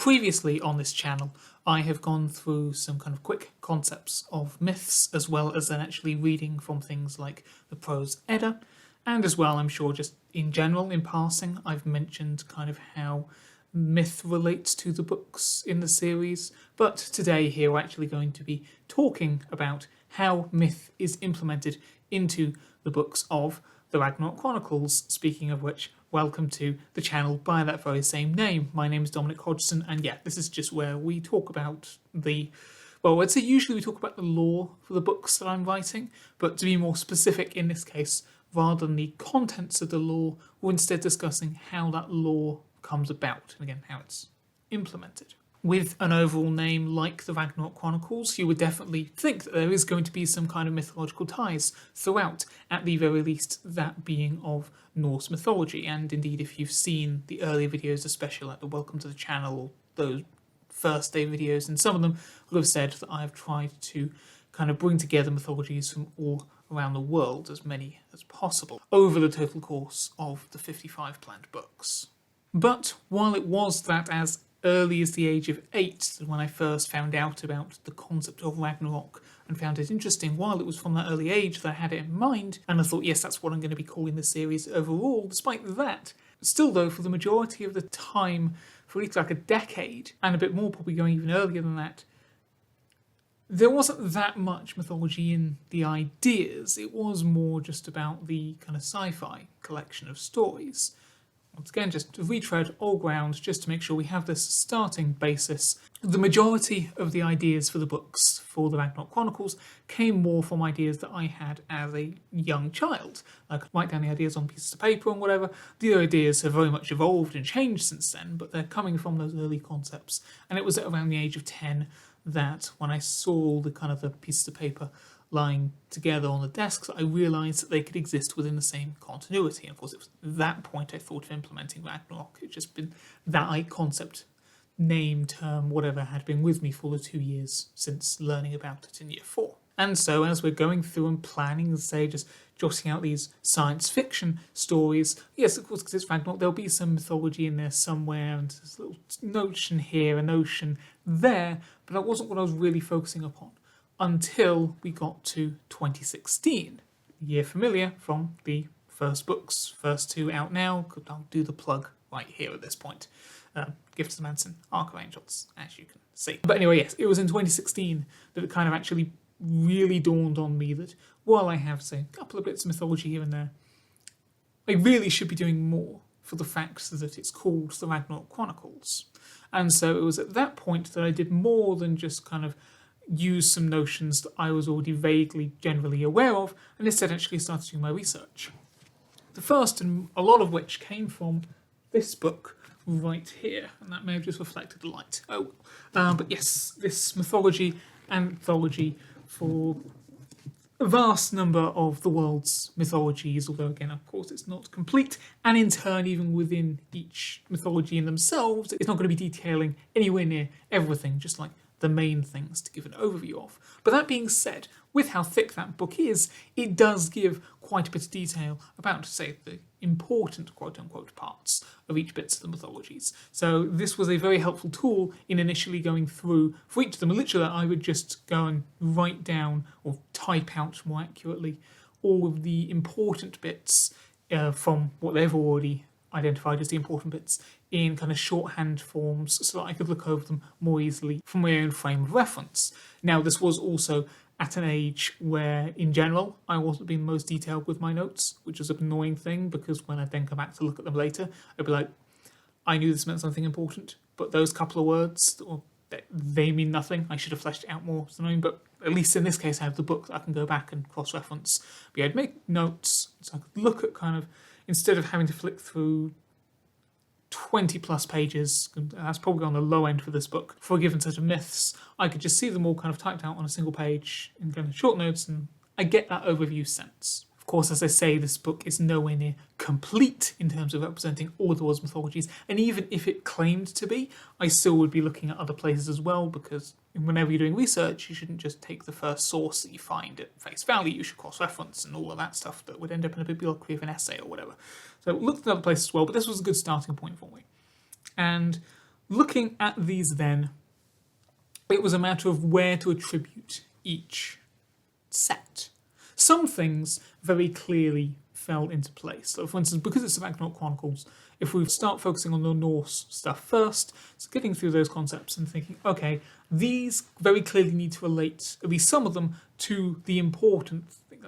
Previously on this channel, I have gone through some kind of quick concepts of myths, as well as then actually reading from things like the Prose Edda, and as well, I'm sure, just in general, in passing, I've mentioned kind of how myth relates to the books in the series, but today here we're actually going to be talking about how myth is implemented into the books of the Ragnarök Chronicles. Speaking of which, welcome to the channel by that very same name. My name is Dominic Hodgson, and yeah, this is just where we talk about I'd say usually we talk about the lore for the books that I'm writing, but to be more specific in this case, rather than the contents of the lore, we're instead discussing how that lore comes about, and again, how it's implemented. With an overall name like the Ragnarök Chronicles, you would definitely think that there is going to be some kind of mythological ties throughout, at the very least that being of Norse mythology. And indeed, if you've seen the earlier videos, especially like the Welcome to the Channel, those first day videos, and some of them will have said that I've tried to kind of bring together mythologies from all around the world, as many as possible, over the total course of the 55 planned books. But while it was that as early as the age of 8 when I first found out about the concept of Ragnarok and found it interesting, while it was from that early age that I had it in mind, and I thought, yes, that's what I'm going to be calling the series overall, despite that, still though, for the majority of the time, for at least like a decade, and a bit more probably going even earlier than that, there wasn't that much mythology in the ideas. It was more just about the kind of sci-fi collection of stories. Once again, just to retread old ground, just to make sure we have this starting basis. The majority of the ideas for the books for the Ragnarök Chronicles came more from ideas that I had as a young child. I could write down the ideas on pieces of paper and whatever. The ideas have very much evolved and changed since then, but they're coming from those early concepts. And it was at around the age of 10 that when I saw the kind of the pieces of paper lying together on the desks, I realised that they could exist within the same continuity. And of course, it was at that point I thought of implementing Ragnarok. It's just been that concept, name, term, whatever, had been with me for the 2 years since learning about it in year 4. And so as we're going through and planning, and say, just jotting out these science fiction stories, yes, of course, because it's Ragnarok, there'll be some mythology in there somewhere, and there's a little notion here, a notion there, but that wasn't what I was really focusing upon until we got to 2016, a year familiar from the first books, first 2 out now. I'll do the plug right here at this point. Gifts of the Manson, Archangels, as you can see. But anyway, yes, it was in 2016 that it kind of actually really dawned on me that while I have, say, a couple of bits of mythology here and there, I really should be doing more for the fact that it's called the Ragnarök Chronicles. And so it was at that point that I did more than just kind of use some notions that I was already vaguely, generally aware of, and instead actually started doing my research. The first, and a lot of which came from this book right here, and that may have just reflected the light. But yes, this mythology anthology for a vast number of the world's mythologies, although again, of course, it's not complete, and in turn, even within each mythology in themselves, it's not going to be detailing anywhere near everything, just like the main things to give an overview of. But that being said, with how thick that book is, it does give quite a bit of detail about, say, the important quote-unquote parts of each bit of the mythologies. So this was a very helpful tool in initially going through, for each of them, literally I would just go and write down, or type out more accurately, all of the important bits from what they've already identified as the important bits in kind of shorthand forms so that I could look over them more easily from my own frame of reference. Now, this was also at an age where, in general, I wasn't being most detailed with my notes, which was an annoying thing because when I then come back to look at them later, I'd be like, I knew this meant something important, but those couple of words, they mean nothing. I should have fleshed it out more. It's annoying, but at least in this case, I have the book that I can go back and cross-reference. But yeah, I'd make notes so I could look at kind of, instead of having to flick through 20 plus pages, and that's probably on the low end for this book, for a given set of myths, I could just see them all kind of typed out on a single page in kind of short notes, and I get that overview sense. Of course, as I say, this book is nowhere near complete in terms of representing all the world's mythologies, and even if it claimed to be, I still would be looking at other places as well, because whenever you're doing research, you shouldn't just take the first source that you find at face value. You should cross-reference and all of that stuff that would end up in a bibliography of an essay or whatever. So I looked at other places as well, but this was a good starting point for me. And looking at these then, it was a matter of where to attribute each set. Some things very clearly fell into place. So for instance, because it's the Ragnarök Chronicles, if we start focusing on the Norse stuff first, so getting through those concepts and thinking, okay, these very clearly need to relate, at least some of them, to the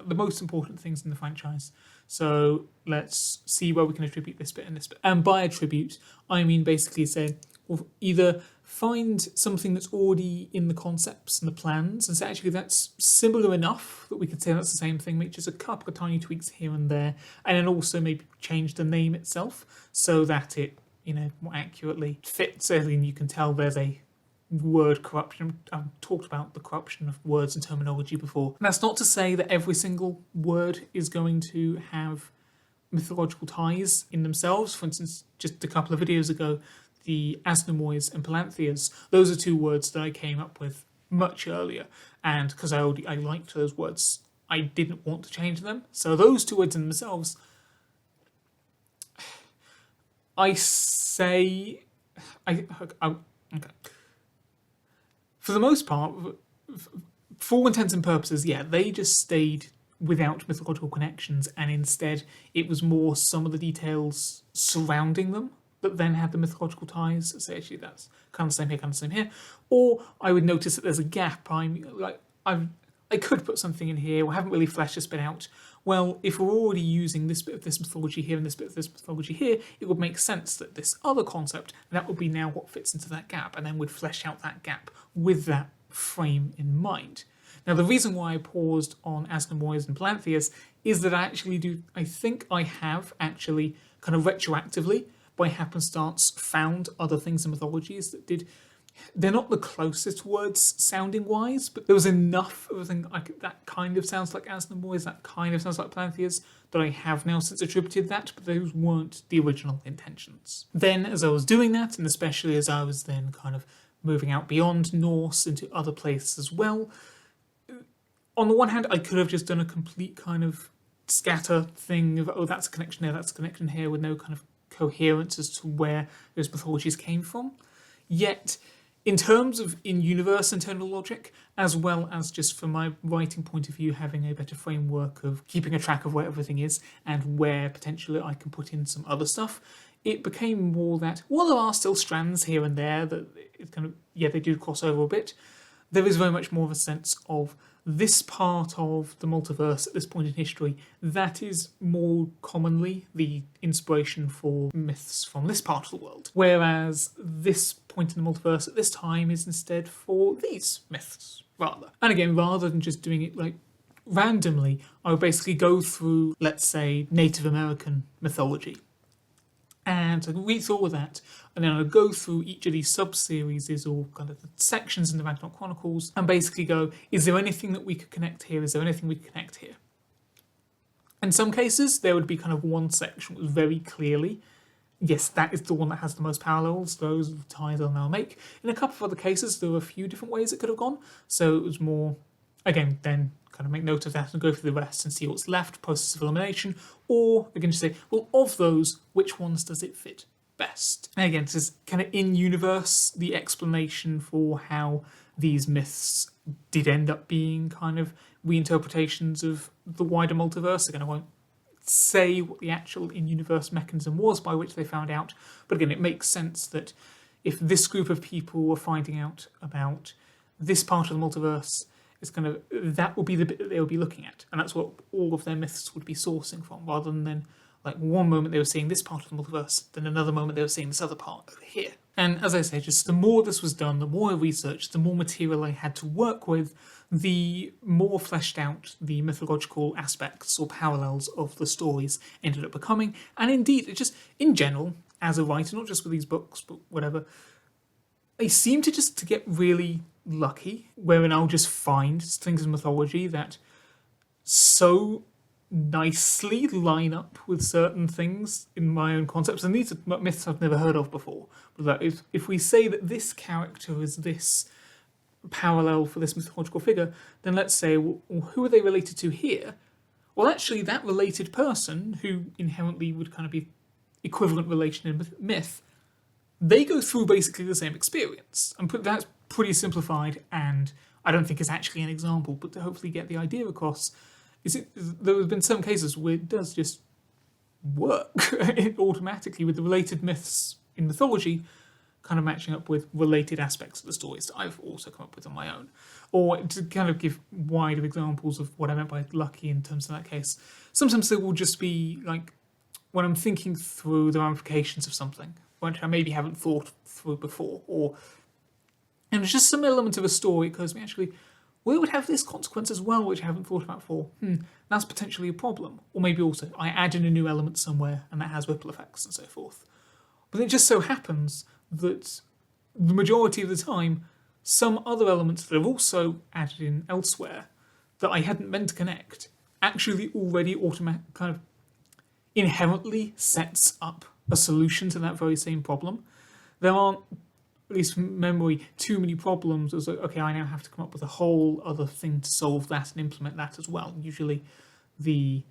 most important things in the franchise. So let's see where we can attribute this bit and this bit. And by attribute, I mean basically say, well, either find something that's already in the concepts and the plans and say actually that's similar enough that we could say that's the same thing, make just a couple of tiny tweaks here and there, and then also maybe change the name itself so that it, more accurately fits. And you can tell there's a word corruption. I've talked about the corruption of words and terminology before. And that's not to say that every single word is going to have mythological ties in themselves. For instance, just a couple of videos ago, the Asnemwois and Polanzias, those are two words that I came up with much earlier, and because I liked those words, I didn't want to change them. So those two words in themselves, okay. For the most part, for all intents and purposes, yeah, they just stayed without mythological connections, and instead it was more some of the details surrounding them that then had the mythological ties. So actually that's kind of the same here, kind of the same here. Or I would notice that there's a gap. I could put something in here, we haven't really fleshed this bit out. Well, if we're already using this bit of this mythology here and this bit of this mythology here, it would make sense that this other concept, that would be now what fits into that gap, and then we'd flesh out that gap with that frame in mind. Now, the reason why I paused on Asnemwois and Polanzias is that I think I have actually kind of retroactively, by happenstance, found other things in mythologies that did. They're not the closest words sounding wise, but there was enough of a thing that kind of sounds like Asnemwois, that kind of sounds like Polanzias, that I have now since attributed that, but those weren't the original intentions. Then, as I was doing that, and especially as I was then kind of moving out beyond Norse into other places as well, on the one hand, I could have just done a complete kind of scatter thing of, oh, that's a connection there, that's a connection here, with no kind of coherence as to where those mythologies came from. Yet, in terms of in-universe internal logic, as well as just from my writing point of view, having a better framework of keeping a track of where everything is and where potentially I can put in some other stuff, it became more that, while there are still strands here and there that it kind of, yeah, they do cross over a bit, there is very much more of a sense of this part of the multiverse at this point in history, that is more commonly the inspiration for myths from this part of the world. Whereas this point in the multiverse at this time is instead for these myths, rather. And again, rather than just doing it like randomly, I would basically go through, let's say, Native American mythology. And I read through all of that, and then I go through each of these sub-series or kind of the sections in the Ragnarök Chronicles and basically go, is there anything that we could connect here? Is there anything we could connect here? In some cases, there would be kind of one section that was very clearly, yes, that is the one that has the most parallels, those are the ties I'll now make. In a couple of other cases, there were a few different ways it could have gone, so it was more, again, then kind of make note of that and go through the rest and see what's left, process of elimination, or again just say, well, of those, which ones does it fit best? And again, this is kind of in-universe, the explanation for how these myths did end up being kind of reinterpretations of the wider multiverse. Again, I won't say what the actual in-universe mechanism was by which they found out, but again, it makes sense that if this group of people were finding out about this part of the multiverse, it's kind of, that will be the bit that they will be looking at, and that's what all of their myths would be sourcing from, rather than then, like, one moment they were seeing this part of the multiverse, then another moment they were seeing this other part over here. And as I say, just the more this was done, the more I researched, the more material I had to work with, the more fleshed out the mythological aspects or parallels of the stories ended up becoming. And indeed, it just, in general, as a writer, not just with these books, but whatever, I seem to just to get really lucky, wherein I'll just find things in mythology that so nicely line up with certain things in my own concepts, and these are myths I've never heard of before. But that if we say that this character is this parallel for this mythological figure, then let's say, well, who are they related to here? Well, actually, that related person, who inherently would kind of be equivalent relation in myth, they go through basically the same experience. And that's pretty simplified, and I don't think it's actually an example, but to hopefully get the idea across, there have been some cases where it does just work automatically with the related myths in mythology kind of matching up with related aspects of the stories that I've also come up with on my own. Or to kind of give wider examples of what I meant by lucky in terms of that case, sometimes there will just be like when I'm thinking through the ramifications of something, which I maybe haven't thought through before, and it's just some element of a story occurs to me, actually, well, it would have this consequence as well, which I haven't thought about before. That's potentially a problem. Or maybe also I add in a new element somewhere and that has ripple effects and so forth. But it just so happens that the majority of the time, some other elements that are also added in elsewhere that I hadn't meant to connect actually already kind of inherently sets up a solution to that very same problem. There aren't, at least from memory, too many problems. It's like, okay, I now have to come up with a whole other thing to solve that and implement that as well. Usually the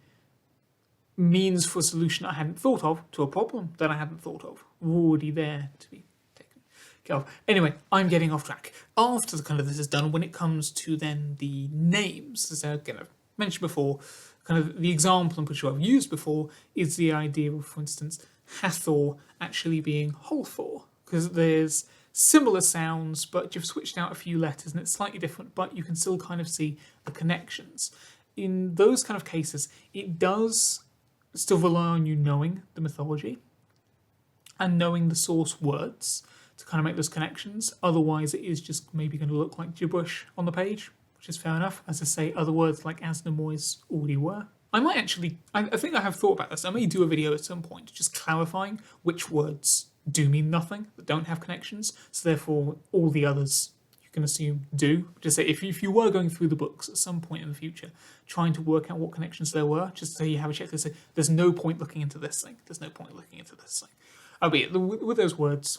means for a solution I hadn't thought of to a problem that I hadn't thought of were already there to be taken care of. Anyway, I'm getting off track. After the kind of this is done, when it comes to then the names, as I kind of mentioned before, kind of the example I'm pretty sure I've used before is the idea of, for instance, Hathor actually being Holthor, because there's similar sounds, but you've switched out a few letters and it's slightly different, but you can still kind of see the connections. In those kind of cases, it does still rely on you knowing the mythology and knowing the source words to kind of make those connections. Otherwise, it is just maybe going to look like gibberish on the page, which is fair enough. As I say, other words like Asnemwois already were. I might actually, I think I have thought about this. I may do a video at some point just clarifying which words do mean nothing, that don't have connections, so therefore all the others you can assume do. Just say, if you were going through the books at some point in the future, trying to work out what connections there were, just so you have a checklist, say, there's no point looking into this thing, there's no point looking into this thing. Albeit, with those words,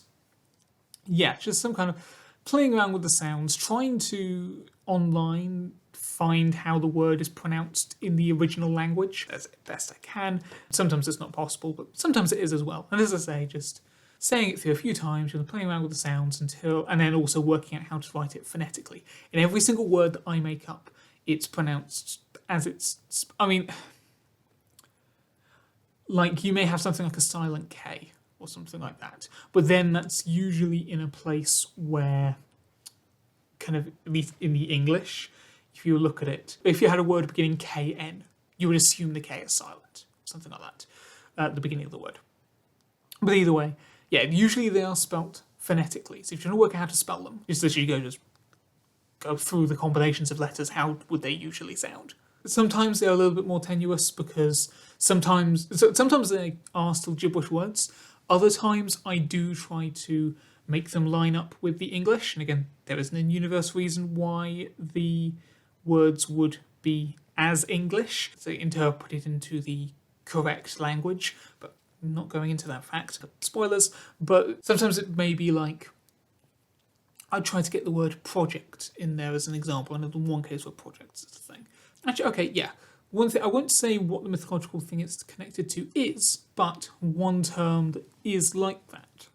yeah, just some kind of playing around with the sounds, trying to, online, find how the word is pronounced in the original language as best I can. Sometimes it's not possible, but sometimes it is as well. And as I say, just saying it through a few times, playing around with the sounds and then also working out how to write it phonetically. In every single word that I make up, it's pronounced as it's, like you may have something like a silent K or something like that, but then that's usually in a place where, kind of, at least in the English, if you look at it, if you had a word beginning KN, you would assume the K is silent, something like that, at the beginning of the word. But either way, yeah, usually they are spelt phonetically. So if you're trying to work out how to spell them, just literally go through the combinations of letters, how would they usually sound? Sometimes they're a little bit more tenuous because sometimes they are still gibberish words. Other times I do try to make them line up with the English. And again, there isn't a universal reason why the words would be as English, so interpret it into the correct language, but I'm not going into that fact. Spoilers, but sometimes it may be like, I try to get the word project in there as an example, and in one case where projects is the thing. Actually, okay, yeah. One thing, I won't say what the mythological thing it's connected to is, but one term that is like that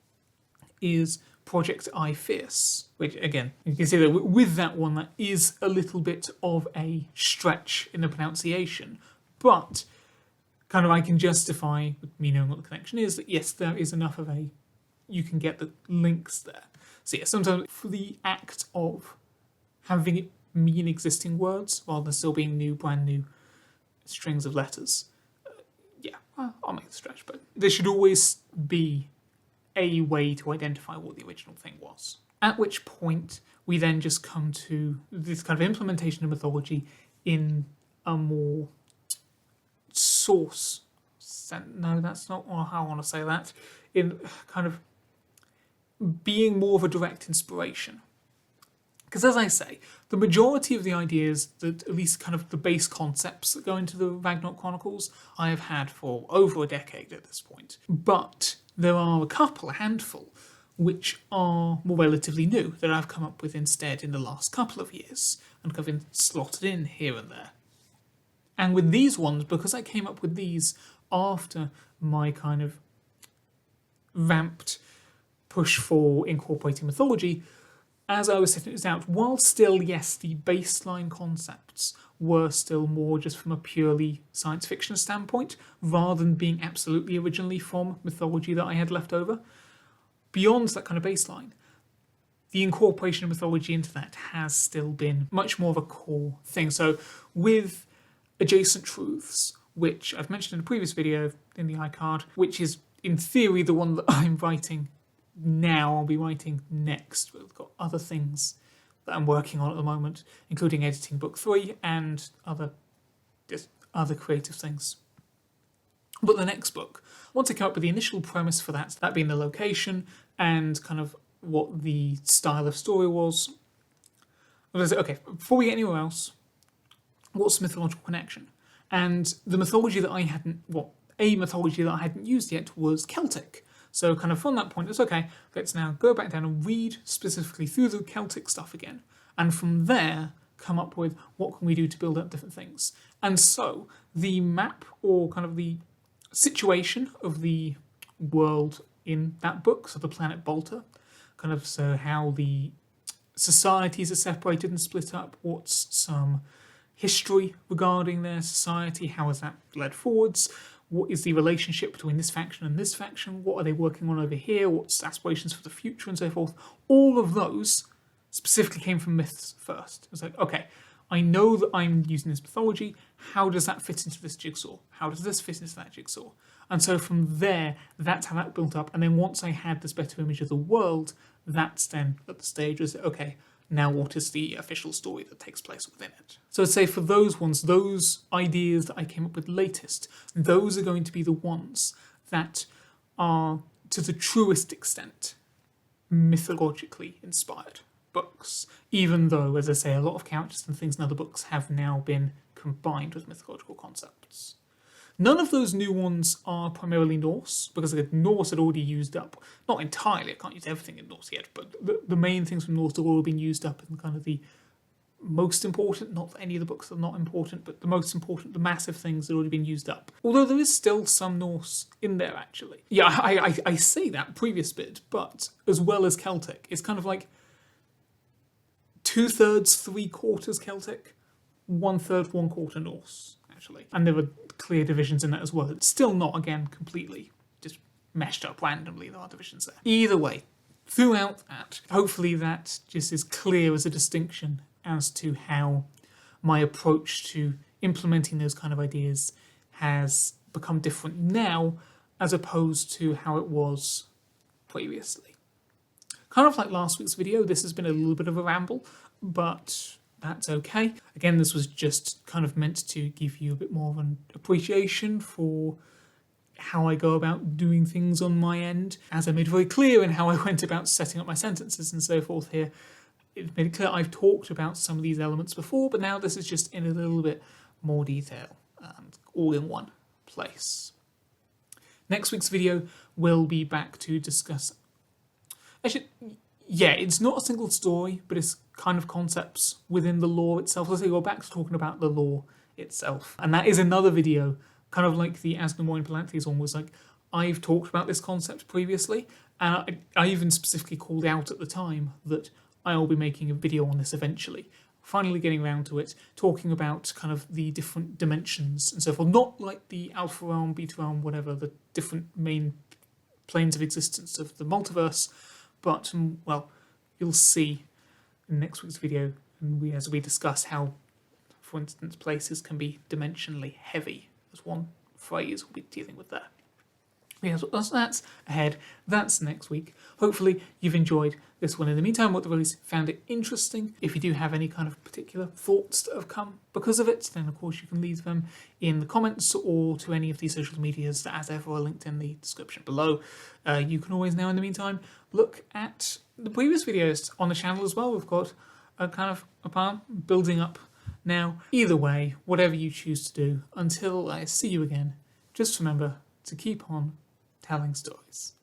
is Project I Fierce, which again, you can see that with that one, that is a little bit of a stretch in the pronunciation, but kind of I can justify with me knowing what the connection is, that yes, there is enough of a, you can get the links there. So yeah, sometimes for the act of having it mean existing words rather than still being brand new strings of letters, yeah, I'll make the stretch, but there should always be a way to identify what the original thing was. At which point we then just come to this kind of implementation of mythology in a more source. No, that's not how I want to say that. In kind of being more of a direct inspiration. Because as I say, the majority of the ideas that, at least kind of the base concepts that go into the Ragnarök Chronicles, I have had for over a decade at this point. But there are a handful, which are more relatively new, that I've come up with instead in the last couple of years, and have been slotted in here and there. And with these ones, because I came up with these after my kind of ramped push for incorporating mythology, as I was setting this out, while still, yes, the baseline concepts were still more just from a purely science fiction standpoint, rather than being absolutely originally from mythology that I had left over. Beyond that kind of baseline, the incorporation of mythology into that has still been much more of a core thing. So with adjacent truths, which I've mentioned in a previous video in the iCard, which is in theory the one that I'm writing now, I'll be writing next. We've got other things that I'm working on at the moment, including editing book 3 and other creative things. But the next book, once I came up with the initial premise for that being the location and kind of what the style of story was, I was like, okay, before we get anywhere else, what's the mythological connection? And the mythology that I hadn't, a mythology that I hadn't used yet was Celtic. So kind of from that point, it's okay, let's now go back down and read specifically through the Celtic stuff again. And from there, come up with what can we do to build up different things. And so the map, or kind of the situation of the world in that book, so the planet Balta, kind of so how the societies are separated and split up, what's some history regarding their society, how has that led forwards, what is the relationship between this faction and this faction, what are they working on over here, what's aspirations for the future and so forth. All of those specifically came from myths first. It's like, okay, I know that I'm using this mythology, how does that fit into this jigsaw? How does this fit into that jigsaw? And so from there, that's how that built up. And then once I had this better image of the world, that's then at the stage was, okay, now what is the official story that takes place within it? So I'd say for those ones, those ideas that I came up with latest, those are going to be the ones that are, to the truest extent, mythologically inspired books, even though, as I say, a lot of characters and things in other books have now been combined with mythological concepts. None of those new ones are primarily Norse, because Norse had already used up, not entirely, I can't use everything in Norse yet, but the main things from Norse have all been used up in kind of the most important, not that any of the books are not important, but the most important, the massive things that have already been used up. Although there is still some Norse in there, actually. Yeah, I say that previous bit, but as well as Celtic, it's kind of like 2/3, 3/4 Celtic, 1/3, 1/4 Norse, actually. And there are clear divisions in that as well. It's still not, again, completely just meshed up randomly. There are divisions there. Either way, throughout that, hopefully that just is clear as a distinction as to how my approach to implementing those kind of ideas has become different now as opposed to how it was previously. Kind of like last week's video, this has been a little bit of a ramble, but that's okay. Again, this was just kind of meant to give you a bit more of an appreciation for how I go about doing things on my end. As I made very clear in how I went about setting up my sentences and so forth here, it made it clear I've talked about some of these elements before, but now this is just in a little bit more detail and all in one place. Next week's video will be back to discuss... Actually, yeah, it's not a single story, but it's kind of concepts within the lore itself. Let's say we're back to talking about the lore itself. And that is another video, kind of like the Asnemwois and Polanzias one was like, I've talked about this concept previously, and I even specifically called out at the time that I'll be making a video on this eventually. Finally getting around to it, talking about kind of the different dimensions and so forth. Not like the alpha realm, beta realm, whatever, the different main planes of existence of the multiverse, but, well, you'll see in next week's video as we discuss how, for instance, places can be dimensionally heavy, as one phrase we'll be dealing with there. Yeah, so that's ahead. That's next week. Hopefully you've enjoyed this one. In the meantime, what the release found it interesting. If you do have any kind of particular thoughts that have come because of it, then of course you can leave them in the comments or to any of the social medias that, as ever, are linked in the description below. You can always now, in the meantime, look at the previous videos on the channel as well. We've got a kind of a plan building up now. Either way, whatever you choose to do, until I see you again, just remember to keep on telling stories.